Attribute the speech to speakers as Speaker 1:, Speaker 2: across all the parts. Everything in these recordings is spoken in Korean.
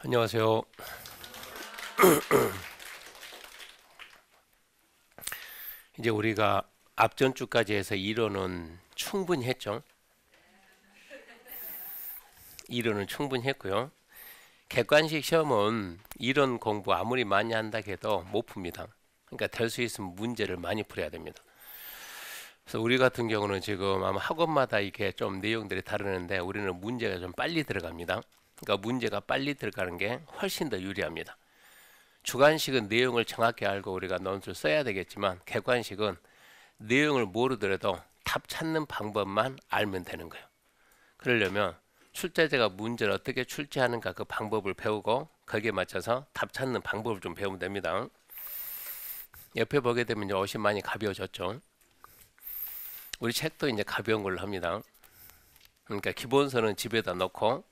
Speaker 1: 안녕하세요. 이제 우리가 앞전 주까지 해서 이론은 충분히 했죠. 이론은 충분히 했고요. 객관식 시험은 이론 공부 아무리 많이 한다 해도 못 풉니다. 그러니까 될 수 있으면 문제를 많이 풀어야 됩니다. 그래서 우리 같은 경우는 지금 아마 학원마다 이게 좀 내용들이 다르는데 우리는 문제가 좀 빨리 들어갑니다. 그러니까 문제가 빨리 들어가는 게 훨씬 더 유리합니다. 주관식은 내용을 정확히 알고 우리가 논술을 써야 되겠지만 객관식은 내용을 모르더라도 답 찾는 방법만 알면 되는 거예요. 그러려면 출제자가 문제를 어떻게 출제하는가 그 방법을 배우고 거기에 맞춰서 답 찾는 방법을 좀 배우면 됩니다. 옆에 보게 되면 이제 옷이 많이 가벼워졌죠. 우리 책도 이제 가벼운 걸로 합니다. 그러니까 기본서는 집에다 놓고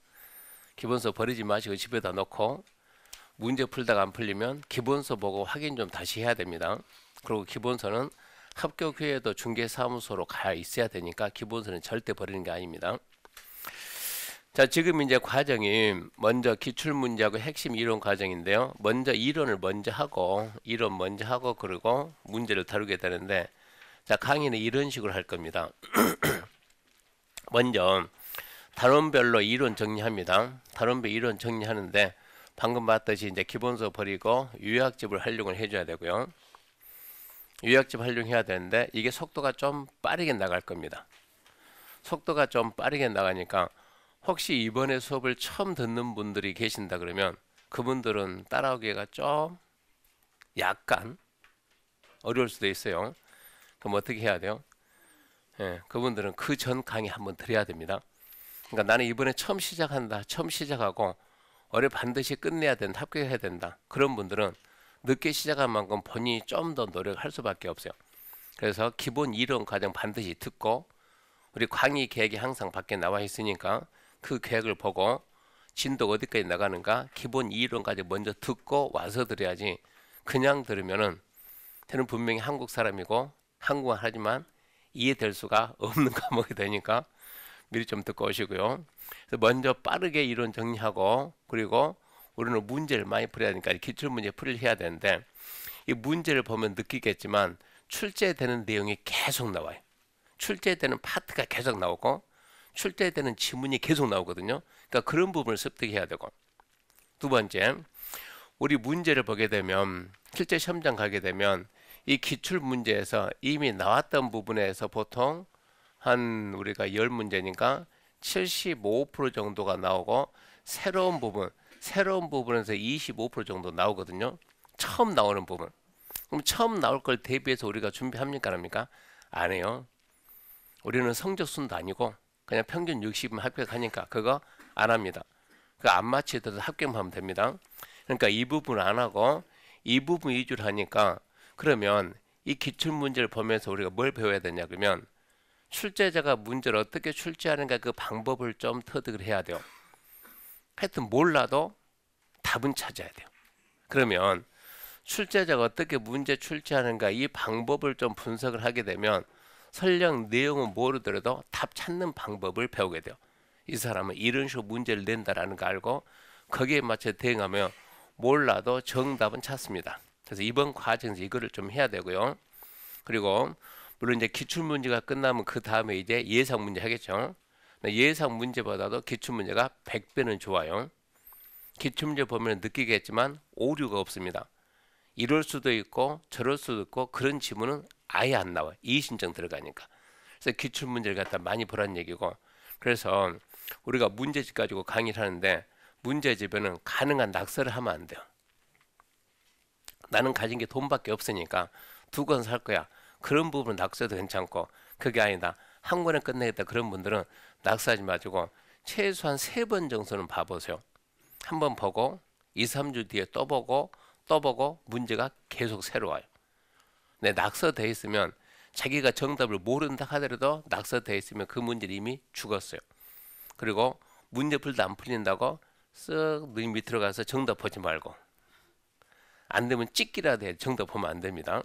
Speaker 1: 기본서 버리지 마시고 집에다 놓고 문제 풀다가 안 풀리면 기본서 보고 확인 좀 다시 해야 됩니다. 그리고 기본서는 합격 후에도 중개사무소로 가야 있어야 되니까 기본서는 절대 버리는 게 아닙니다. 자, 지금 이제 과정이 먼저 기출문제하고 핵심 이론 과정인데요. 먼저 이론을 먼저 하고 이론 먼저 하고 그리고 문제를 다루게 되는데 자, 강의는 이런 식으로 할 겁니다. 먼저 단원별로 이론 정리합니다. 단원별 이론 정리하는데 방금 봤듯이 이제 기본서 버리고 요약집을 활용을 해줘야 되고요. 요약집 활용해야 되는데 이게 속도가 좀 빠르게 나갈 겁니다. 속도가 좀 빠르게 나가니까 혹시 이번에 수업을 처음 듣는 분들이 계신다 그러면 그분들은 따라오기가 좀 약간 어려울 수도 있어요. 그럼 어떻게 해야 돼요? 그분들은 그 전 강의 한번 들어야 됩니다. 그러니까 나는 이번에 처음 시작한다. 처음 시작하고 올해 반드시 끝내야 된다. 합격해야 된다. 그런 분들은 늦게 시작한 만큼 본인이 좀 더 노력할 수밖에 없어요. 그래서 기본 이론 과정 반드시 듣고 우리 강의 계획이 항상 밖에 나와 있으니까 그 계획을 보고 진도가 어디까지 나가는가 기본 이론까지 먼저 듣고 와서 들어야지 그냥 들으면은 저는 분명히 한국 사람이고 한국말 하지만 이해될 수가 없는 과목이 되니까 미리 좀 듣고 오시고요. 그래서 먼저 빠르게 이론 정리하고 그리고 우리는 문제를 많이 풀어야 하니까 기출문제 풀이를 해야 되는데 이 문제를 보면 느끼겠지만 출제되는 내용이 계속 나와요. 출제되는 파트가 계속 나오고 출제되는 지문이 계속 나오거든요. 그러니까 그런 부분을 습득해야 되고 두 번째 우리 문제를 보게 되면 실제 시험장 가게 되면 이 기출 문제에서 이미 나왔던 부분에서 보통 한 우리가 10문제니까 75% 정도가 나오고 새로운 부분에서 25% 정도 나오거든요. 처음 나오는 부분. 그럼 처음 나올 걸 대비해서 우리가 준비합니까? 안 합니까? 안 해요. 우리는 성적순도 아니고 그냥 평균 60은 합격하니까 그거 안 합니다. 그거 안 맞히더라도 합격만 하면 됩니다. 그러니까 이 부분 안 하고 이 부분 위주로 하니까 그러면 이 기출문제를 보면서 우리가 뭘 배워야 되냐 그러면 출제자가 문제를 어떻게 출제하는가 그 방법을 좀 터득을 해야 돼요. 하여튼 몰라도 답은 찾아야 돼요. 그러면 출제자가 어떻게 문제 출제하는가 이 방법을 좀 분석을 하게 되면 설령 내용은 모르더라도 답 찾는 방법을 배우게 돼요. 이 사람은 이런 식으로 문제를 낸다라는 거 알고 거기에 맞춰 대응하면 몰라도 정답은 찾습니다. 그래서 이번 과정에서 이거를 좀 해야 되고요. 그리고 물론 이제 기출 문제가 끝나면 그 다음에 이제 예상 문제 하겠죠. 예상 문제보다도 기출 문제가 100배는 좋아요. 기출 문제 보면 느끼겠지만 오류가 없습니다. 이럴 수도 있고 저럴 수도 있고 그런 지문은 아예 안 나와요. 이의신청 들어가니까. 그래서 기출 문제를 갖다 많이 보라는 얘기고 그래서 우리가 문제집 가지고 강의를 하는데 문제집에는 가능한 낙서를 하면 안 돼요. 나는 가진 게 돈밖에 없으니까 2권 살 거야. 그런 부분은 낙서도 괜찮고 그게 아니다. 한 권에 끝내겠다. 그런 분들은 낙서하지 마시고 최소한 3번 정도는 봐보세요. 한번 보고 2, 3주 뒤에 또 보고 문제가 계속 새로워요. 네, 낙서되어 있으면 자기가 정답을 모른다 하더라도 낙서되어 있으면 그 문제는 이미 죽었어요. 그리고 문제 풀도 안 풀린다고 쓱 눈 밑으로 가서 정답 보지 말고 안 되면 찍기라도 해. 정답 보면 안 됩니다.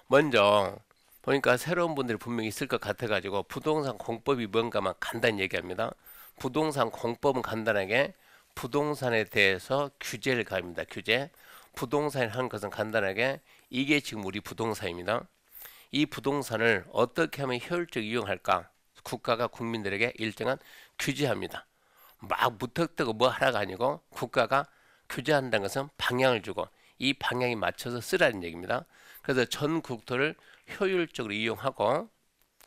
Speaker 1: 먼저 보니까 새로운 분들이 분명히 있을 것 같아가지고 부동산 공법이 뭔가만 간단히 얘기합니다. 부동산 공법은 간단하게 부동산에 대해서 규제를 가합니다. 규제. 부동산을 하는 것은 간단하게 이게 지금 우리 부동산입니다. 이 부동산을 어떻게 하면 효율적으로 이용할까? 국가가 국민들에게 일정한 규제합니다. 막 무턱대고 뭐 하라가 아니고 국가가 규제한다는 것은 방향을 주고 이 방향에 맞춰서 쓰라는 얘기입니다. 그래서 전 국토를 효율적으로 이용하고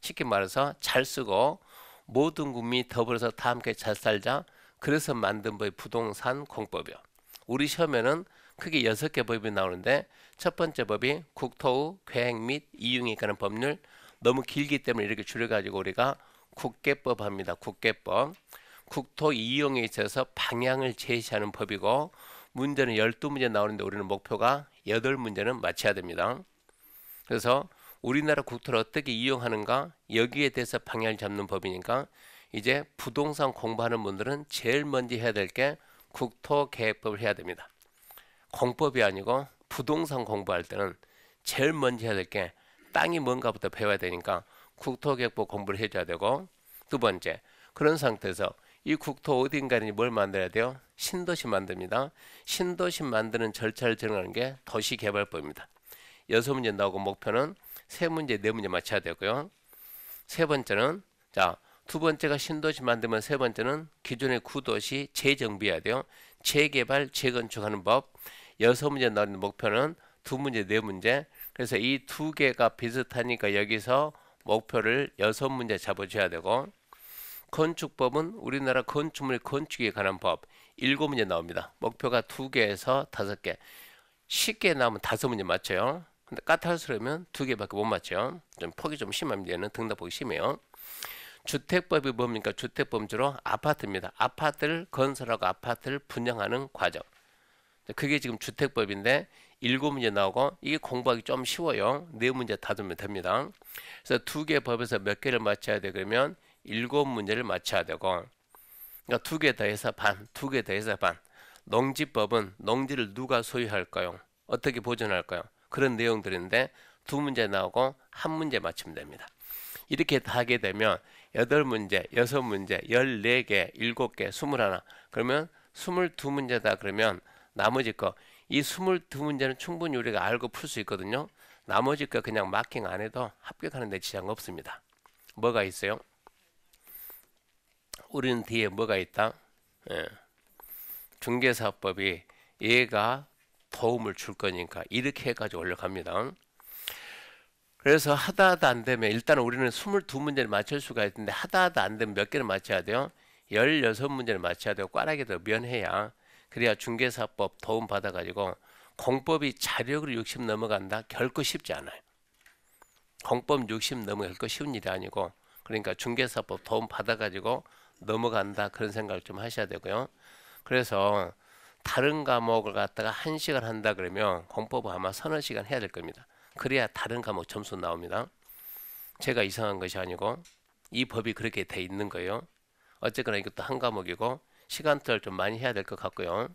Speaker 1: 쉽게 말해서 잘 쓰고 모든 국민이 더불어서 다 함께 잘 살자. 그래서 만든 법이 부동산 공법이요. 우리 시험에는 크게 6개 법이 나오는데 첫 번째 법이 국토의 계획 및 이용에 관한 법률. 너무 길기 때문에 이렇게 줄여가지고 우리가 국계법 합니다. 국계법. 국토 이용에 있어서 방향을 제시하는 법이고 문제는 12문제 나오는데 우리는 목표가 8문제는 맞춰야 됩니다. 그래서 우리나라 국토를 어떻게 이용하는가 여기에 대해서 방향을 잡는 법이니까 이제 부동산 공부하는 분들은 제일 먼저 해야 될 게 국토계획법을 해야 됩니다. 공법이 아니고 부동산 공부할 때는 제일 먼저 해야 될 게 땅이 뭔가부터 배워야 되니까 국토계획법 공부를 해줘야 되고 두 번째 그런 상태에서 이 국토 어딘가에 뭘 만들어야 돼요? 신도시 만듭니다. 신도시 만드는 절차를 정하는 게 도시개발법입니다. 6문제 나오고 목표는 3문제, 4문제 맞춰야 되고요. 세 번째는 두 번째가 신도시 만들면 세 번째는 기존의 구도시 재정비해야 돼요. 재개발, 재건축하는 법. 6문제 나오는 목표는 2문제, 4문제. 그래서 이 2개가 비슷하니까 여기서 목표를 6문제 잡아줘야 되고 건축법은 우리나라 건축물 건축에 관한 법 7문제 나옵니다. 목표가 2개에서 5개. 쉽게 나오면 5문제 맞춰요. 근데 까탈스러우면 2개밖에 못 맞춰요. 좀 폭이 좀 심합니다. 얘는 등답 폭이 심해요. 주택법이 뭡니까? 주택법은 주로 아파트입니다. 아파트를 건설하고 아파트를 분양하는 과정. 그게 지금 주택법인데 7문제 나오고 이게 공부하기 좀 쉬워요. 4문제 다두면 됩니다. 그래서 2개 법에서 몇 개를 맞춰야 돼? 그러면 7문제를 맞춰야 되고 그러니까 2개 더해서 반, 2개 더해서 반. 농지법은 농지를 누가 소유할까요? 어떻게 보존할까요? 그런 내용들인데 2문제 나오고 1문제 맞추면 됩니다. 이렇게 다 하게 되면 8문제, 6문제, 14개, 7개, 21 그러면 22문제다 그러면 나머지 거 이 22문제는 충분히 우리가 알고 풀 수 있거든요. 나머지 거 그냥 마킹 안 해도 합격하는 데 지장 없습니다. 뭐가 있어요? 우리는 뒤에 뭐가 있다? 중개사법이 얘가 도움을 줄 거니까 이렇게 해가지고 올라갑니다. 그래서 하다 안 되면 일단 우리는 22문제를 맞출 수가 있는데 하다 안 되면 몇 개를 맞춰야 돼요? 16문제를 맞춰야 되고 꽈라기도 면해야 그래야 중개사법 도움 받아가지고 공법이 자력으로 60 넘어간다? 결코 쉽지 않아요. 공법 60 넘어갈 거 쉬운 일이 아니고 그러니까 중개사법 도움 받아가지고 넘어간다 그런 생각을 좀 하셔야 되고요. 그래서 다른 과목을 갖다가 1시간 한다 그러면 공법은 아마 서너 시간 해야 될 겁니다. 그래야 다른 과목 점수 나옵니다. 제가 이상한 것이 아니고 이 법이 그렇게 돼 있는 거예요. 어쨌거나 이것도 한 과목이고 시간대를 좀 많이 해야 될 것 같고요.